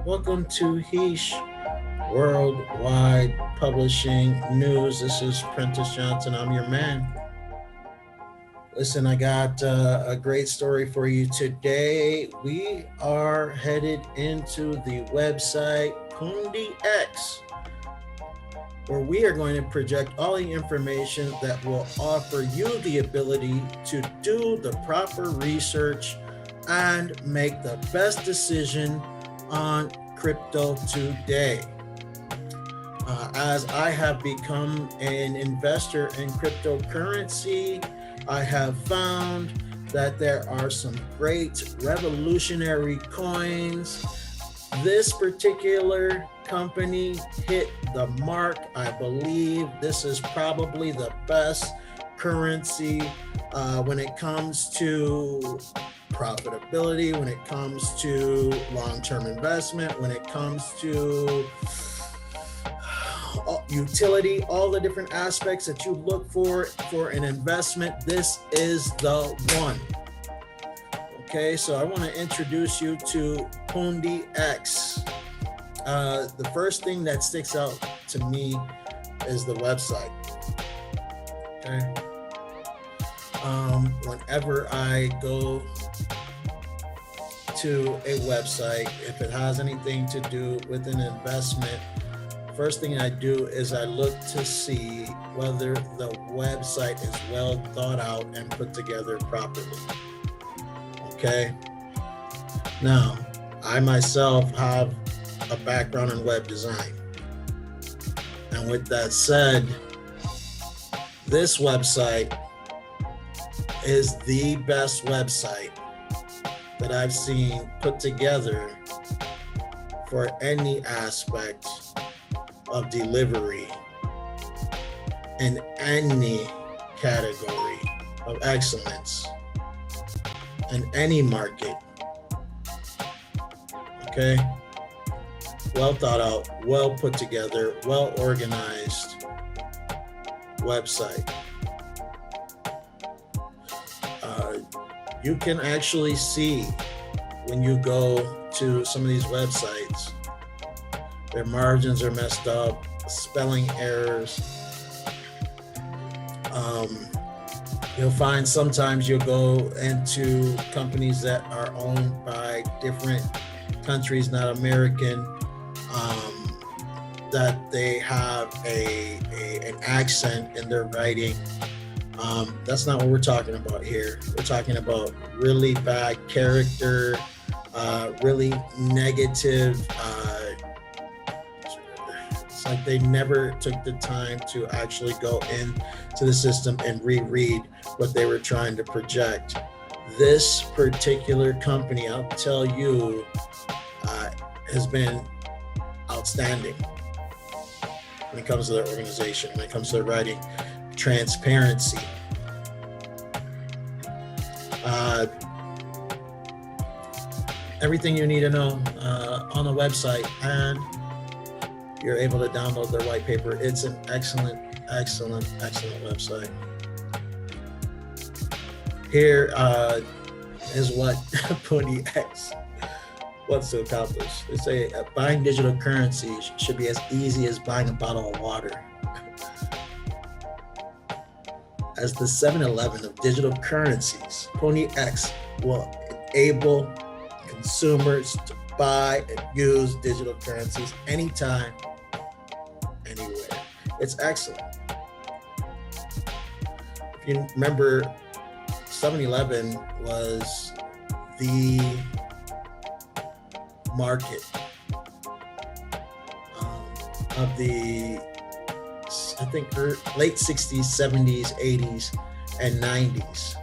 Welcome to Heesh Worldwide Publishing News. This is Prentice Johnson. I'm your man. Listen, I got a great story for you today. We are headed into the website Pundi X, where we are going to project all the information that will offer you the ability to do the proper research and make the best decision on crypto today. As I have become an investor in cryptocurrency, I have found that there are some great revolutionary coins. This particular company hit the mark. I believe this is probably the best currency when it comes to profitability, when it comes to long-term investment, when it comes to utility, all the different aspects that you look for an investment. This is the one. Okay, so I want to introduce you to Pundi X. The first thing that sticks out to me is the website. Okay. Whenever I go to a website, if it has anything to do with an investment, first thing I do is I look to see whether the website is well thought out and put together properly. Okay. Now, I myself have a background in web design. And with that said, this website is the best website that I've seen put together for any aspect of delivery in any category of excellence in any market. Okay, well thought out, well put together, well organized website. You can actually see when you go to some of these websites, their margins are messed up, spelling errors. You'll find sometimes you'll go into companies that are owned by different countries, not American, that they have an accent in their writing. That's not what we're talking about here. We're talking about really bad character, really negative. It's like they never took the time to actually go into the system and reread what they were trying to project. This particular company, I'll tell you, has been outstanding when it comes to their organization, when it comes to their writing. Transparency. Everything you need to know on the website, and you're able to download their white paper. It's an excellent website. Here is what Pundi X wants to accomplish. They say buying digital currency should be as easy as buying a bottle of water. As the 7-Eleven of digital currencies, Pundi X will enable consumers to buy and use digital currencies anytime, anywhere. It's excellent. If you remember, 7-Eleven was the market of the, I think, late 60s, 70s, 80s, and 90s,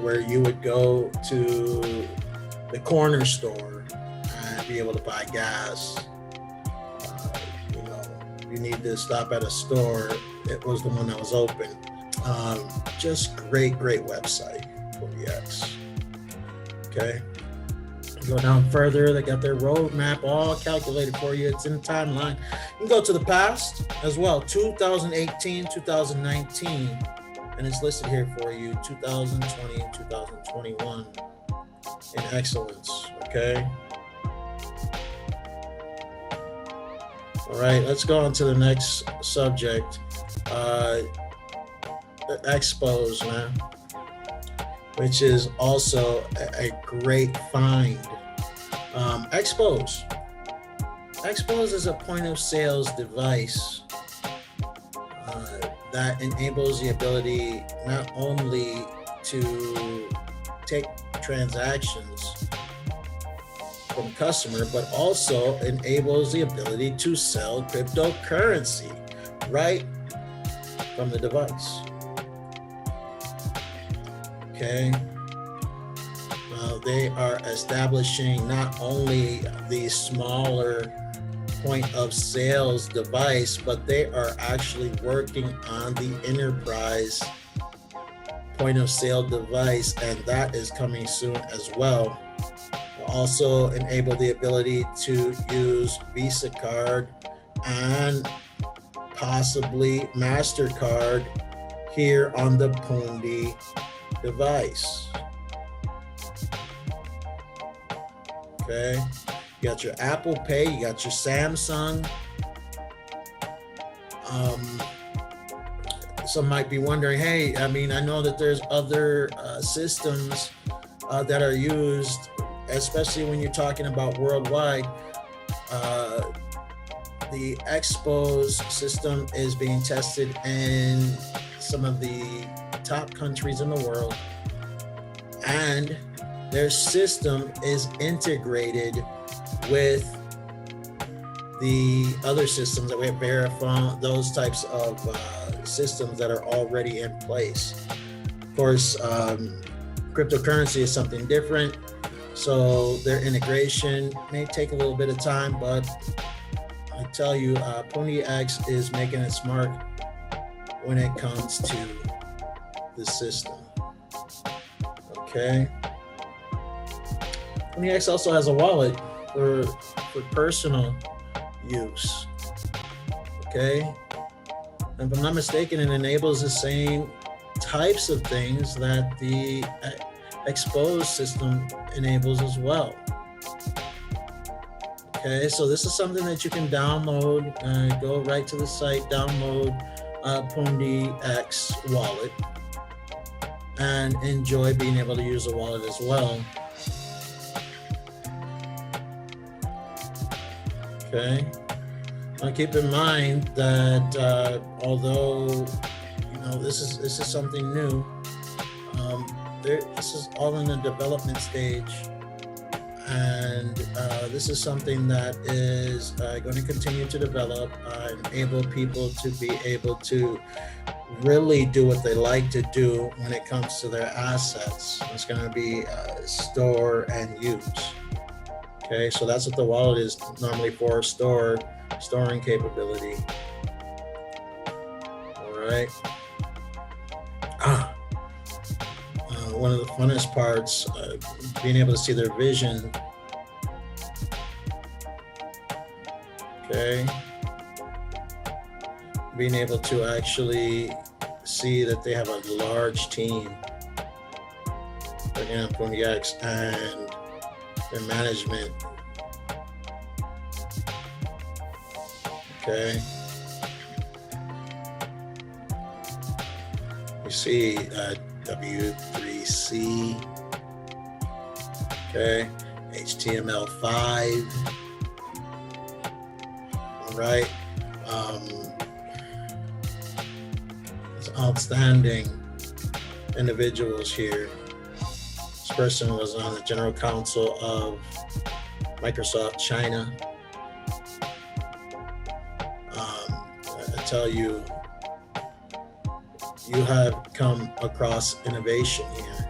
where you would go to the corner store and be able to buy gas. You need to stop at a store. It was the one that was open. Just great website for the X. Okay. Go down further, they got their roadmap all calculated for you. It's in a timeline. You can go to the past as well, 2018, 2019, and it's listed here for you, 2020 and 2021. in excellence. Okay. All right, let's go on to the next subject. Xpose, man, which is also a great find. Xpose. Xpose is a point of sales device that enables the ability not only to take transactions from customer, but also enables the ability to sell cryptocurrency right from the device. Okay. They are establishing not only the smaller point of sales device, but they are actually working on the enterprise point of sale device, and that is coming soon as well. Will also enable the ability to use Visa card and possibly MasterCard here on the Pundi device. Okay, you got your Apple Pay, you got your Samsung. Some might be wondering, hey, I mean, I know that there's other systems that are used, especially when you're talking about worldwide. The Xpose system is being tested in some of the top countries in the world, and their system is integrated with the other systems that we have, Verifone, those types of systems that are already in place. Of course, cryptocurrency is something different, so their integration may take a little bit of time, but I tell you, Pundi X is making it smart when it comes to the system. Okay. Pundi X also has a wallet for personal use. Okay. And if I'm not mistaken, it enables the same types of things that the Xpose system enables as well. Okay, so this is something that you can download. Go right to the site, download Pundi X wallet, and enjoy being able to use a wallet as well. Okay. Now keep in mind that although this is something new, this is all in the development stage, and this is something that is going to continue to develop, enable people to be able to really do what they like to do when it comes to their assets. It's going to be store and use. Okay, so that's what the wallet is normally for, storing capability. All right. One of the funnest parts, being able to see their vision. Okay. Being able to actually see that they have a large team. Again, Pundi X and their management. Okay. You see W3C. Okay. HTML5. All right. It's outstanding individuals here. This person was on the general counsel of Microsoft China. I tell you, you have come across innovation here.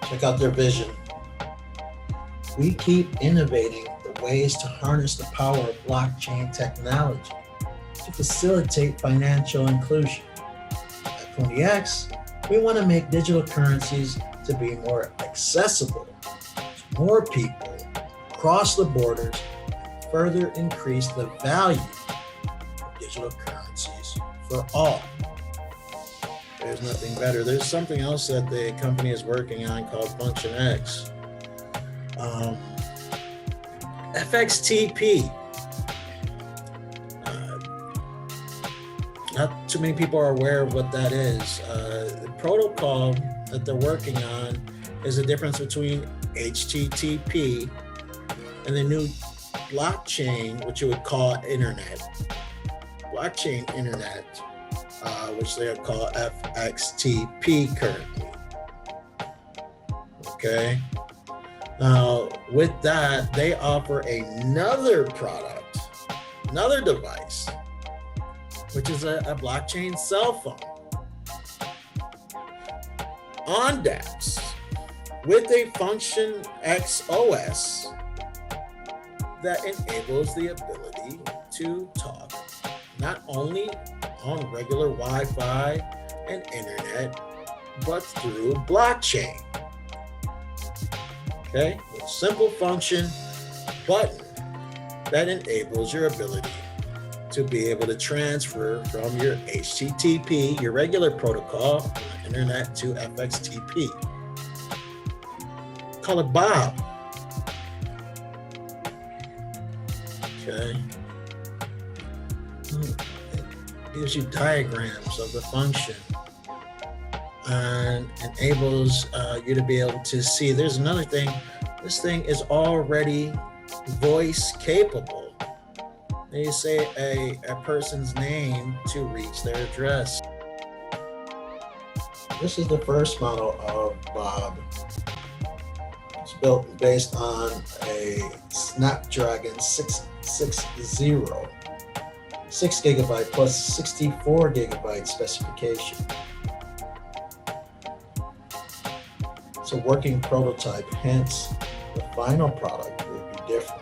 Check out their vision. We keep innovating the ways to harness the power of blockchain technology to facilitate financial inclusion. At Pundi X, we want to make digital currencies to be more accessible to more people across the borders, and further increase the value of digital currencies for all. There's nothing better. There's something else that the company is working on called Function X. Um, FXTP. Not too many people are aware of what that is. The protocol that they're working on is the difference between HTTP and the new blockchain, which you would call internet. Blockchain internet, which they call FXTP currently. Okay. Now, with that, they offer another product, another device, which is a blockchain cell phone on DApps with a Function X OS that enables the ability to talk not only on regular Wi-Fi and internet, but through blockchain. Okay, a simple function button that enables your ability to be able to transfer from your HTTP, your regular protocol, on the internet to FXTP. Call it Bob. Okay. It gives you diagrams of the function and enables you to be able to see. There's another thing. This thing is already voice capable. They say a person's name to reach their address. This is the first model of Bob. It's built based on a Snapdragon 660, 6 gigabyte plus 64 gigabyte specification. It's a working prototype, hence the final product will be different.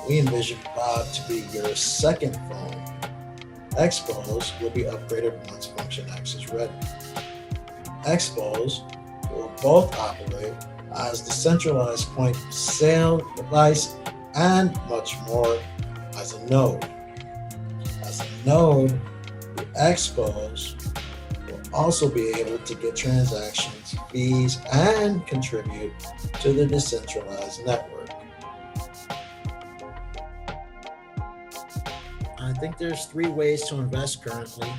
We envision Bob to be your second phone. Xpose will be upgraded once Function X is ready. Xpose will both operate as the centralized point of sale device and much more as a node. As a node, the Xpose will also be able to get transactions, fees, and contribute to the decentralized network. I think there's 3 ways to invest currently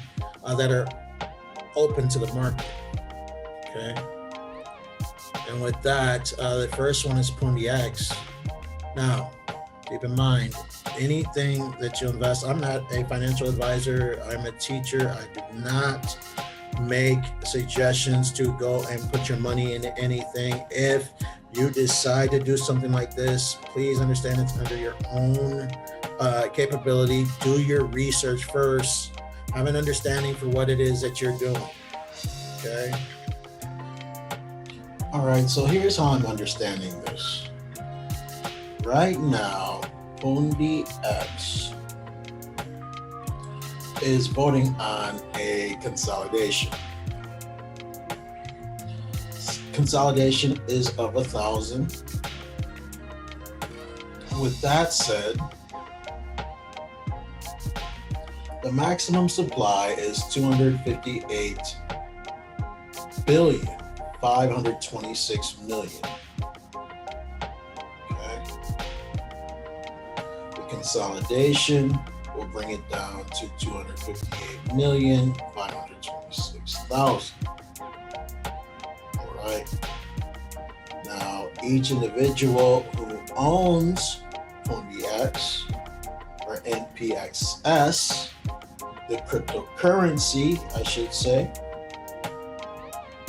that are open to the market. Okay. And with that, the first one is Pundi X. Now, keep in mind, anything that you invest, I'm not a financial advisor, I'm a teacher. I do not make suggestions to go and put your money into anything. If you decide to do something like this, please understand it's under your own capability. Do your research first. Have an understanding for what it is that you're doing. Okay. All right. So here's how I'm understanding this. Right now, Pundi X is voting on a consolidation. Consolidation is of 1,000. With that said, the maximum supply is 258 billion, 526 million. Okay. The consolidation will bring it down to 258 million, 526,000. All right. Now, each individual who owns Pundi X or NPXS, the cryptocurrency, I should say,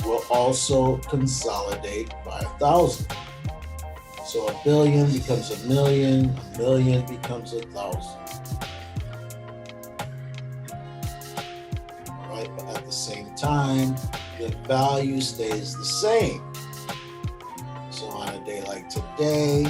will also consolidate by 1,000. So a billion becomes a million becomes 1,000. All right, but at the same time, the value stays the same. So on a day like today,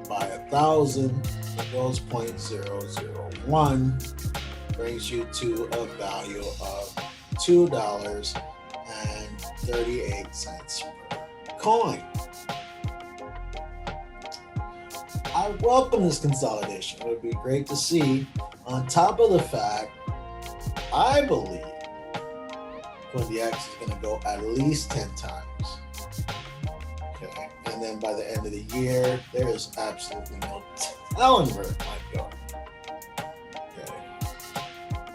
by 1,000, it goes 0.001, brings you to a value of $2.38 per coin. I welcome this consolidation. It would be great to see On top of the fact, I believe Pundi X is going to go at least 10 times. Okay. And then by the end of the year, there is absolutely no telling where it might go. Okay.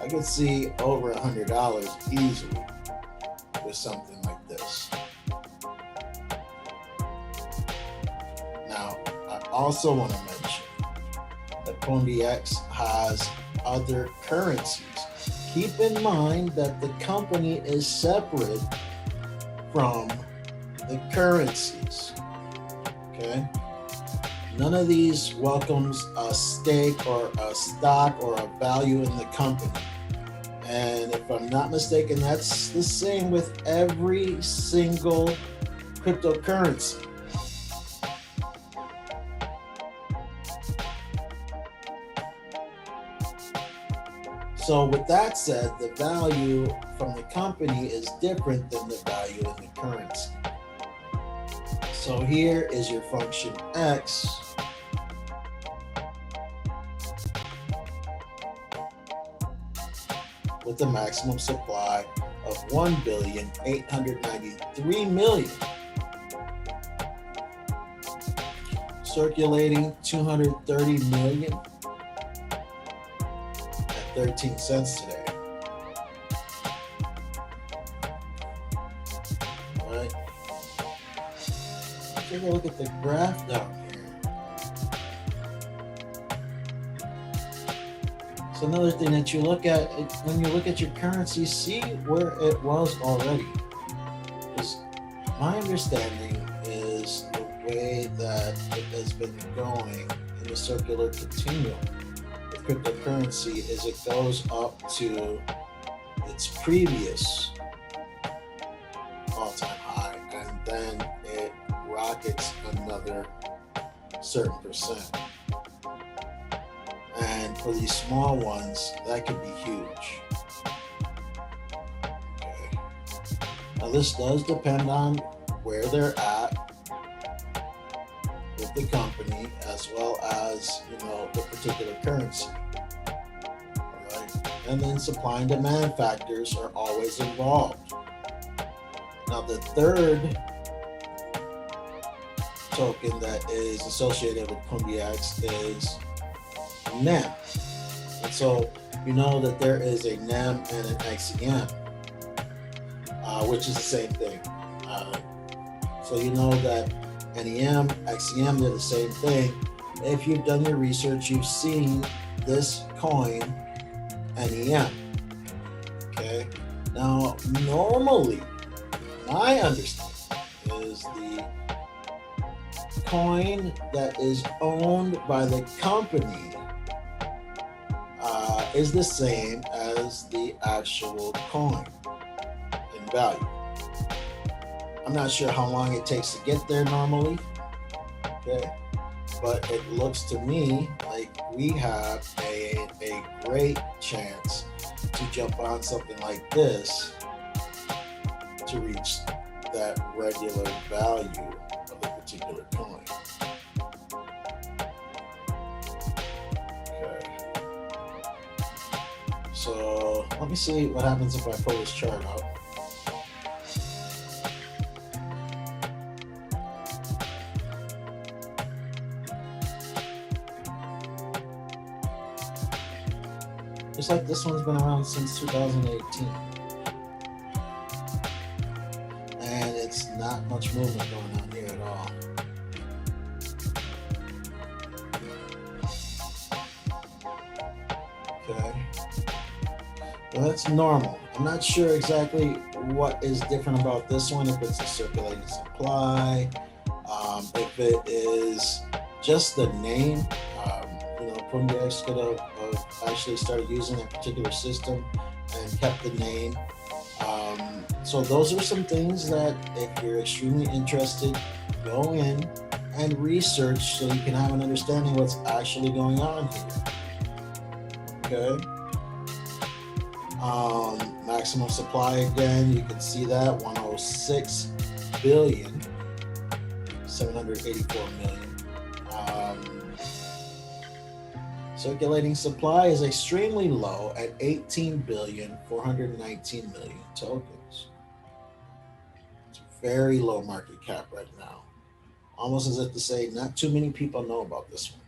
I could see over $100 easily with something like this. Now, I also want to mention that Pundi X has other currencies. Keep in mind that the company is separate from the currencies. Okay? None of these welcomes a stake or a stock or a value in the company. And if I'm not mistaken, that's the same with every single cryptocurrency. So with that said, the value from the company is different than the value in the currency. So here is your function X. With the maximum supply of 1,893,000,000. Circulating 230 million. 13 cents today. All right. Take a look at the graph down here. So another thing that you look at when you look at your currency, see where it was already. Because my understanding is the way that it has been going in the circular continuum cryptocurrency is it goes up to its previous all-time high and then it rockets another certain percent. And for these small ones, that could be huge. Okay. Now this does depend on where they're at with the company as well as, the particular currency. All right. And then supply and demand factors are always involved. Now the third token that is associated with Pundi X is NEM. And so you know that there is a NEM and an XEM, which is the same thing. So you know that NEM, XEM, they're the same thing. If you've done your research, you've seen this coin, NEM. Okay. Now, normally, my understanding is the coin that is owned by the company is the same as the actual coin in value. I'm not sure how long it takes to get there normally, okay, but it looks to me like we have a great chance to jump on something like this to reach that regular value of the particular coin. Okay, so let me see what happens if I pull this chart out. Just like this one's been around since 2018. And it's not much movement going on here at all. Okay. Well, that's normal. I'm not sure exactly what is different about this one, if it's a circulating supply, if it is just the name. Pundi X could have actually started using that particular system and kept the name. So those are some things that if you're extremely interested, go in and research so you can have an understanding what's actually going on here. Okay. Maximum supply again, you can see that 106 billion, 784 million. Circulating supply is extremely low at 18,419,000,000 tokens. It's very low market cap right now. Almost as if to say, not too many people know about this one.